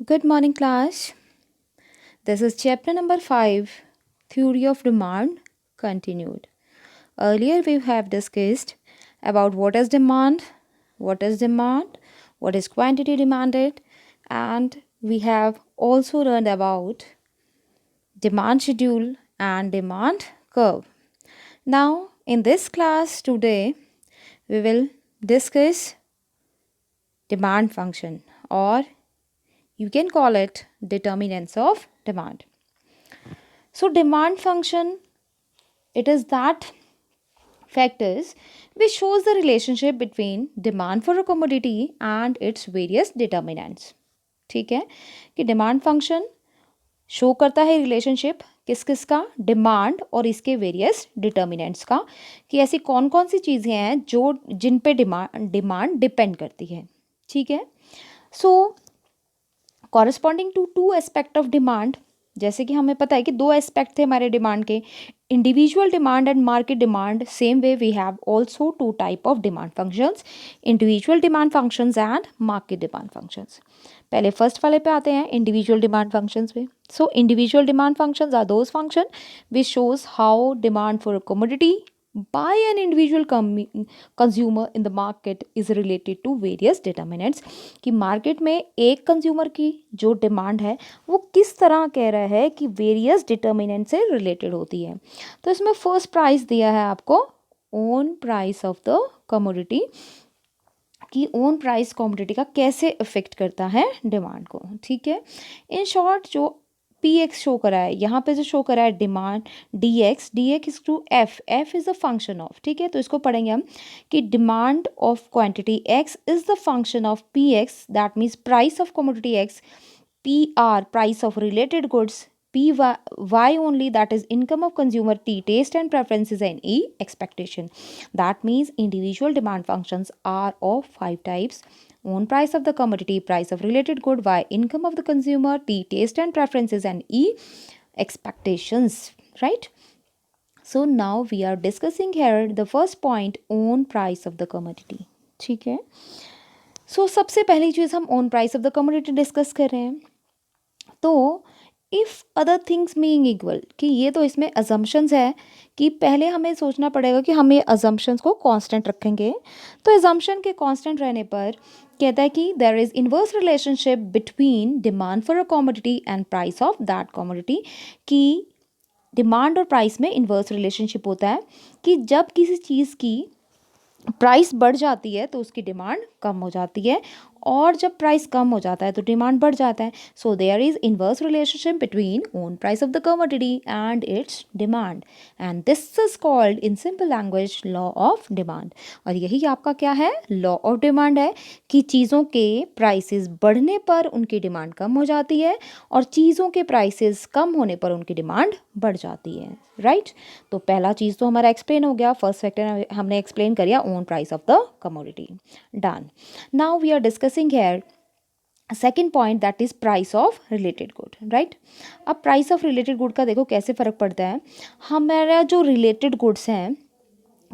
Good morning, class. This is chapter number 5, Theory of Demand, continued. Earlier, we have discussed about what is quantity demanded, and we have also learned about demand schedule and demand curve. Now, in this class today, we will discuss demand function, or you can call it determinants of demand. So demand function, it is that factors which shows the relationship between demand for a commodity and its various determinants. ठीक है कि demand function show करता है relationship किस किस का, demand और इसके वेरियस डिटर्मिनेंट्स का, कि ऐसी कौन कौन सी चीज़ें हैं जो जिन पे डिमांड डिपेंड करती है. ठीक है. So corresponding to two aspect of demand, जैसे कि हमें पता है कि दो एस्पेक्ट थे हमारे डिमांड के, individual demand and market demand. Same way we have also two type of demand functions, individual demand functions and market demand functions. पहले फर्स्ट वाले पे आते हैं, इंडिविजुअल डिमांड फंक्शंस पे. So individual demand functions are those function which shows how demand for a commodity by an individual consumer in the market is related to various determinants. कि market में एक consumer की जो demand है वो किस तरह कह रहा है कि वेरियस डिटर्मिनेंट से रिलेटेड होती है. तो इसमें फर्स्ट प्राइस दिया है आपको own price of the commodity, कि ओन प्राइस कमोडिटी का कैसे इफेक्ट करता है डिमांड को. ठीक है. इन शॉर्ट जो पी एक्स शो करा है, यहाँ पे जो शो करा है demand D X to F is the function of. ठीक है. तो इसको पढ़ेंगे हम कि demand of quantity X is the function of P X, that means price of commodity X, P are price of related goods, P y only, that is income of consumer, T taste and preferences, and E expectation. That means individual demand functions are of 5 types: own price of the commodity, price of related good, Y income of the consumer, T taste and preferences, and E expectations. Right? So now we are discussing here the first point, own price of the commodity. ठीक है. So सबसे पहली चीज़ हम own price of the commodity discuss कर रहे हैं. तो if other things being equal, कि ये तो इसमें अजम्पशंस है कि पहले हमें सोचना पड़ेगा कि हम ये अजम्पशंस को कांस्टेंट रखेंगे. तो अजम्पशन के कांस्टेंट रहने पर कहता है कि there is inverse relationship between demand for a commodity and price of that commodity, कि डिमांड और प्राइस में इन्वर्स रिलेशनशिप होता है कि जब किसी चीज़ की प्राइस बढ़ जाती है तो उसकी डिमांड कम हो जाती है, और जब प्राइस कम हो जाता है तो डिमांड बढ़ जाता है. So there is inverse relationship between own price of the commodity and its demand, and this is called in simple language law of demand. और यही आपका क्या है, लॉ ऑफ डिमांड है, कि चीज़ों के प्राइसेस बढ़ने पर उनकी डिमांड कम हो जाती है और चीज़ों के प्राइसेस कम होने पर उनकी डिमांड बढ़ जाती है. राइट. तो पहला चीज़ तो हमारा एक्सप्लेन हो गया, फर्स्ट फैक्टर हमने एक्सप्लेन कर दिया, own price of the commodity. Done. Now we are discussing here second point, that is price of related good. Right. अब प्राइस ऑफ रिलेटेड गुड का देखो कैसे फ़र्क पड़ता है. हमारा जो रिलेटेड गुड्स हैं,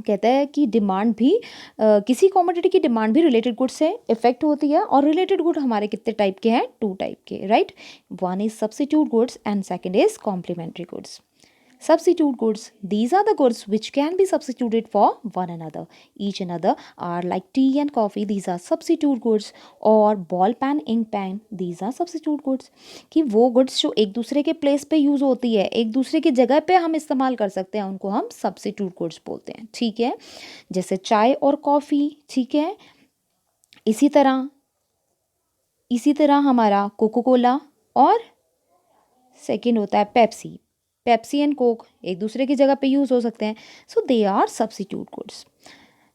कहता है कि डिमांड भी किसी कमोडिटी की डिमांड भी रिलेटेड गुड से इफेक्ट होती है, और रिलेटेड गुड हमारे कितने टाइप के हैं, 2 टाइप के. Right. One is substitute goods and second is complementary goods. Substitute goods, these are the goods which can be substituted for one another. Each another are like tea and coffee, these are substitute goods. और ball pen, ink pen, these are substitute goods. कि वो goods जो एक दूसरे के place पे use होती है, एक दूसरे की जगह पे हम इस्तेमाल कर सकते हैं, उनको हम substitute goods बोलते हैं. ठीक है. जैसे चाय और कॉफ़ी. ठीक है. इसी तरह हमारा कोको कोला, और सेकेंड होता है पेप्सी. पेप्सी एंड कोक एक दूसरे की जगह पे यूज़ हो सकते हैं. So they are substitute goods.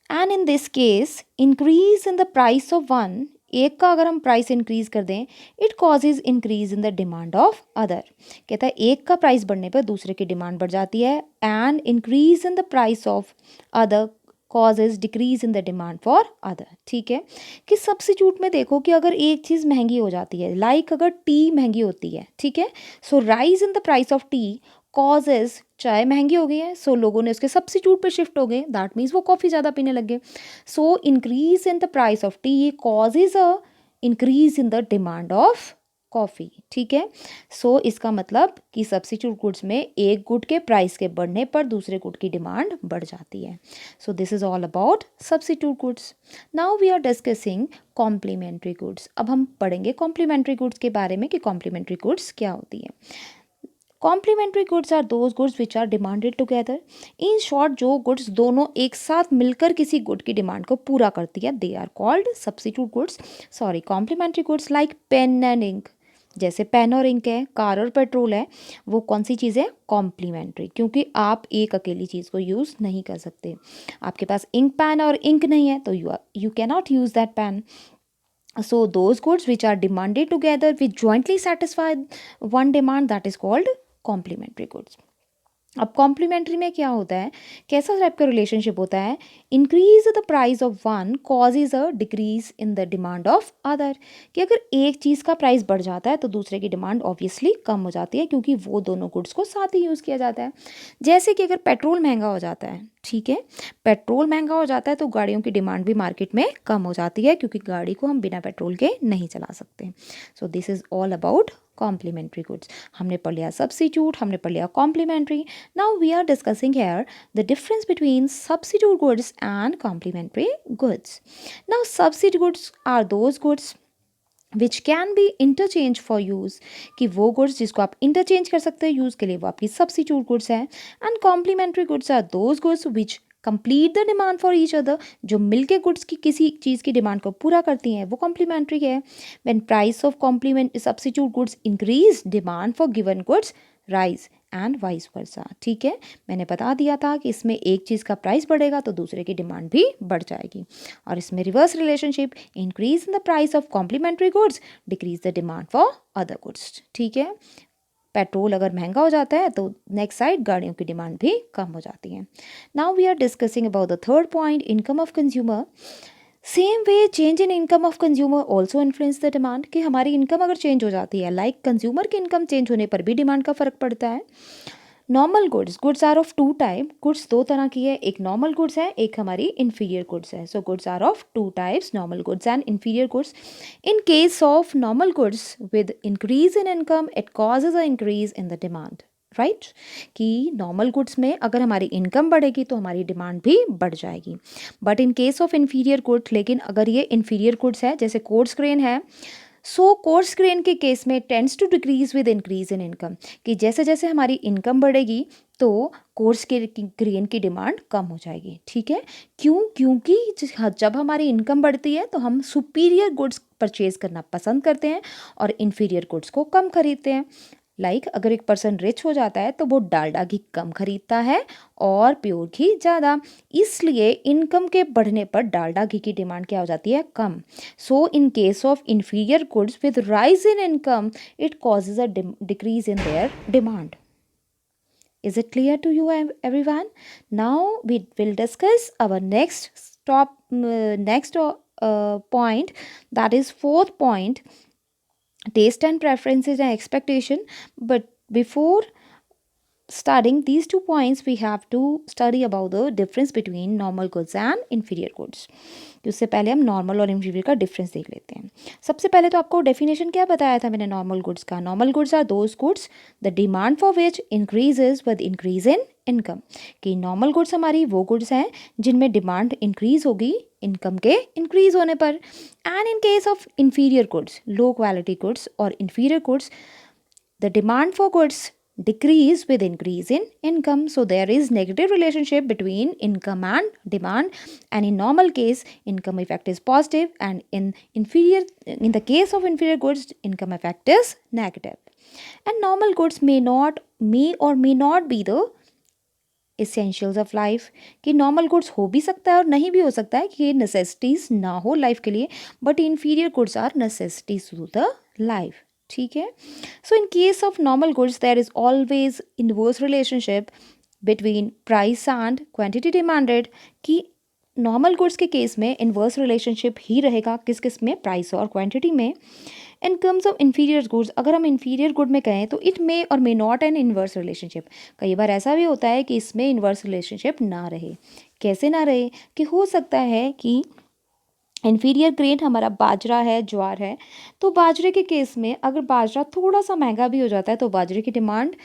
And in this case increase in the price of one, एक का अगर हम प्राइस इंक्रीज कर दें, it causes increase in the demand of other. कहता है एक का प्राइस बढ़ने पर दूसरे की डिमांड बढ़ जाती है, and increase in the price of other causes decrease in the demand for other. ठीक है. कि सब्स्टिट्यूट में देखो कि अगर एक चीज़ महंगी हो जाती है, लाइक अगर टी महंगी होती है, ठीक है, so rise in the price of tea causes, चाय महंगी हो गई है, सो लोगों ने उसके सब्स्टिट्यूट पे शिफ्ट हो गए, दैट मीन्स वो कॉफ़ी ज़्यादा पीने लग गए. So increase in the price of tea causes a increase in the demand of coffee, ठीक है। सो इसका मतलब कि सब्स्टिट्यूट गुड्स में एक गुड के प्राइस के बढ़ने पर दूसरे गुड की डिमांड बढ़ जाती है। So this is all about substitute goods. Now we are discussing complementary goods. अब हम पढ़ेंगे कॉम्प्लीमेंट्री गुड्स के बारे में कि कॉम्प्लीमेंट्री गुड्स क्या होती है। Complementary goods are those goods which are demanded together. In short जो गुड्स दोनों एक साथ मिलकर किसी गुड की डिमांड को पूरा करती है they are called substitute goods, sorry complementary goods. Like pen and ink, जैसे पेन और इंक है, कार और पेट्रोल है, वो कौन सी चीज़ है? कॉम्प्लीमेंट्री, क्योंकि आप एक अकेली चीज़ को यूज़ नहीं कर सकते। आपके पास इंक पेन और इंक नहीं है तो you can not use that pain. So those goods which are demanded together which jointly satisfy one demand, that is called complementary goods. अब कॉम्प्लीमेंट्री में क्या होता है, कैसा टाइप का रिलेशनशिप होता है? Increase the price of one causes a decrease in the demand of other, कि अगर एक चीज़ का प्राइस बढ़ जाता है तो दूसरे की डिमांड ऑब्वियसली कम हो जाती है, क्योंकि वो दोनों गुड्स को साथ ही यूज़ किया जाता है। जैसे कि अगर पेट्रोल महंगा हो जाता है, ठीक है, पेट्रोल महंगा हो जाता है तो गाड़ियों की डिमांड भी मार्केट में कम हो जाती है, क्योंकि गाड़ी को हम बिना पेट्रोल के नहीं चला सकते। So this is all about complementary goods. हमने पढ़ लिया सब्स्टिट्यूट, हमने पढ़ लिया complementary. Now we are discussing here the difference between substitute goods and complementary goods. Now substitute goods are those goods which can be interchange for use, कि वो goods जिसको आप इंटरचेंज कर सकते हैं यूज़ के लिए, वो आपकी सब्स्टिट्यूट गुड्स हैं। And complementary goods are those goods which complete the demand for each other, जो मिलके गुड्स की किसी चीज़ की डिमांड को पूरा करती हैं, वो कॉम्प्लीमेंट्री है। When price of complement substitute goods increase, demand for given goods rise and vice versa, ठीक है। मैंने बता दिया था कि इसमें एक चीज़ का प्राइस बढ़ेगा तो दूसरे की डिमांड भी बढ़ जाएगी, और इसमें reverse relationship, increase in the price of complementary goods decrease the demand for other goods, ठीक है। पेट्रोल अगर महंगा हो जाता है तो नेक्स्ट साइड गाड़ियों की डिमांड भी कम हो जाती है। Now we are discussing about the third point, income of consumer. Same way change in income of consumer also influence the demand, कि हमारी इनकम अगर चेंज हो जाती है, लाइक कंज्यूमर की इनकम चेंज होने पर भी डिमांड का फ़र्क पड़ता है। Normal goods, goods are of two type, goods दो तरह की है, एक नॉर्मल गुड्स है, एक हमारी इन्फीरियर गुड्स है। So goods are of two types, normal goods and inferior goods. In case of normal goods with increase in income it causes a increase in the demand, right, कि normal goods में अगर हमारी income बढ़ेगी तो हमारी demand भी बढ़ जाएगी। But in case of inferior goods, लेकिन अगर ये इन्फीरियर गुड्स है, जैसे कोर्स ग्रेन है, सो कोर्स ग्रेन के केस में tends to decrease with increase in income, कि जैसे जैसे हमारी इनकम बढ़ेगी तो कोर्स के ग्रेन की डिमांड कम हो जाएगी, ठीक है। क्यों? क्योंकि जब हमारी इनकम बढ़ती है तो हम सुपीरियर गुड्स परचेज करना पसंद करते हैं और इन्फीरियर गुड्स को कम खरीदते हैं। लाइक अगर एक पर्सन रिच हो जाता है तो वो डालडा घी कम खरीदता है और प्योर घी ज़्यादा, इसलिए इनकम के बढ़ने पर डालडा घी की डिमांड क्या हो जाती है? कम। So in case of inferior goods with rise in income it causes a decrease in their demand. Is it clear to you everyone? Now we will discuss our next point, that is fourth point, taste and preferences and expectation. But before studying these 2 points we have to study about the difference between normal goods and inferior goods. तो उससे पहले हम normal और inferior का difference देख लेते हैं। सबसे पहले तो आपको डेफिनेशन क्या बताया था मैंने नॉर्मल गुड्स का? Normal goods are those goods the demand for which increases with increase in income, कि नॉर्मल गुड्स हमारी वो गुड्स हैं जिनमें डिमांड इंक्रीज होगी इनकम के इंक्रीज होने पर। And in case of inferior goods, low quality goods और inferior goods, the demand for goods decrease with increase in income. So there is negative relationship between income and demand, and in normal case income effect is positive, and in the case of inferior goods income effect is negative. And normal goods may or may not be the essentials of life, कि normal goods हो भी सकता है और नहीं भी हो सकता है, कि ये नेसेसिटीज़ ना हो लाइफ के लिए, but inferior goods are necessities to the life, ठीक है। So in case of normal goods there is always inverse relationship between price and quantity demanded, कि नॉर्मल गुड्स के केस में इनवर्स रिलेशनशिप ही रहेगा, किस किस में? प्राइस और क्वांटिटी में। In terms of inferior goods, अगर हम इन्फीरियर गुड में कहें तो इट मे और may not an inverse relationship. कई बार ऐसा भी होता है कि इसमें इन्वर्स रिलेशनशिप ना रहे। कैसे ना रहे? कि हो सकता है कि इन्फीरियर ग्रेन हमारा बाजरा है, ज्वार है। तो बाजरे के केस में अगर बाजरा थोड़ा सा महंगा भी हो जाता है तो बाजरे की डिमांड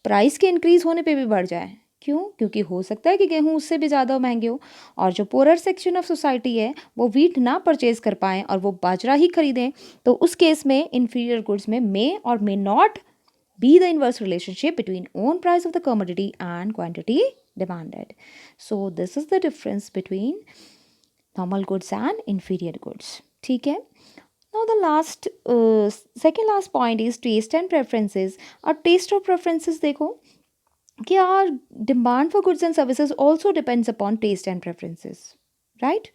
प्राइस के इंक्रीज होने पे भी बढ़ जाए। क्यों? क्योंकि हो सकता है कि गेहूं उससे भी ज़्यादा महंगे हो, और जो पोरर सेक्शन ऑफ सोसाइटी है वो वीट ना परचेज कर पाएँ और वो बाजरा ही खरीदें। तो उस केस में इन्फीरियर गुड्स में मे और may not be the inverse relationship between own price of the commodity and quantity demanded. So this is the difference between normal goods and inferior goods. ठीक है? Now the last second last point is taste and preferences. और taste और preferences देखो कि our demand for goods and services also depends upon taste and preferences, right?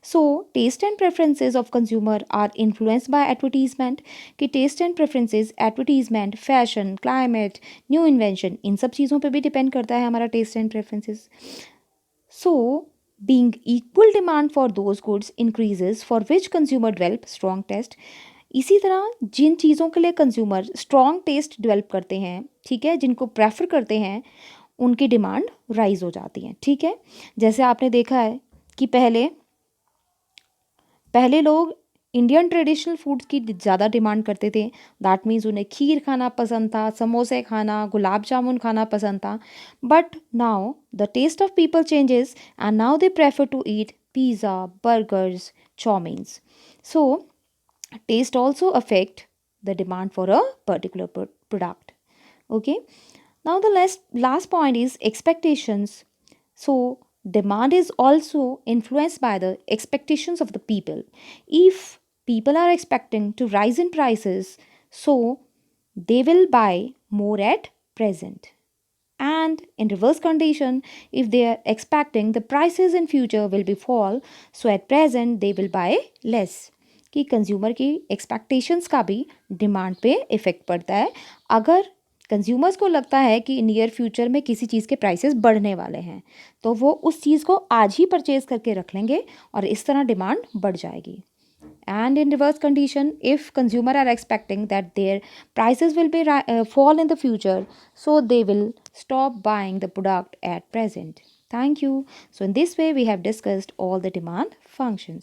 So taste and preferences of consumer are influenced by advertisement, कि taste and preferences advertisement, fashion, climate, new invention, इन सब चीज़ों पे भी depend करता है हमारा taste and preferences. So being equal demand for those goods increases for which consumer develop strong taste. इसी तरह जिन चीज़ों के लिए कंज्यूमर स्ट्रॉन्ग टेस्ट डेवलप करते हैं, ठीक है, जिनको प्रेफर करते हैं, उनकी डिमांड राइज हो जाती है। ठीक है, जैसे आपने देखा है कि पहले पहले लोग इंडियन ट्रेडिशनल फूड्स की ज़्यादा डिमांड करते थे। दैट मीन्स उन्हें खीर खाना पसंद था, समोसे खाना, गुलाब जामुन खाना पसंद था। But now the taste of people changes and now they prefer to eat pizza, burgers, chowmeins. So taste also affect the demand for a particular product. Okay, now the last point is expectations. So demand is also influenced by the expectations of the people. If people are expecting to rise in prices, so they will buy more at present. And in reverse condition, if they are expecting the prices in future will be fall, so at present they will buy less. कि consumer की expectations का भी demand पे effect पड़ता है। अगर consumers को लगता है कि नियर फ्यूचर में किसी चीज़ के प्राइसेस बढ़ने वाले हैं, तो वो उस चीज़ को आज ही परचेज करके रख लेंगे और इस तरह डिमांड बढ़ जाएगी। And in reverse condition, if consumer are expecting that their prices will be fall in the future, so they will stop buying the product at present. Thank you. So in this way we have discussed all the demand functions.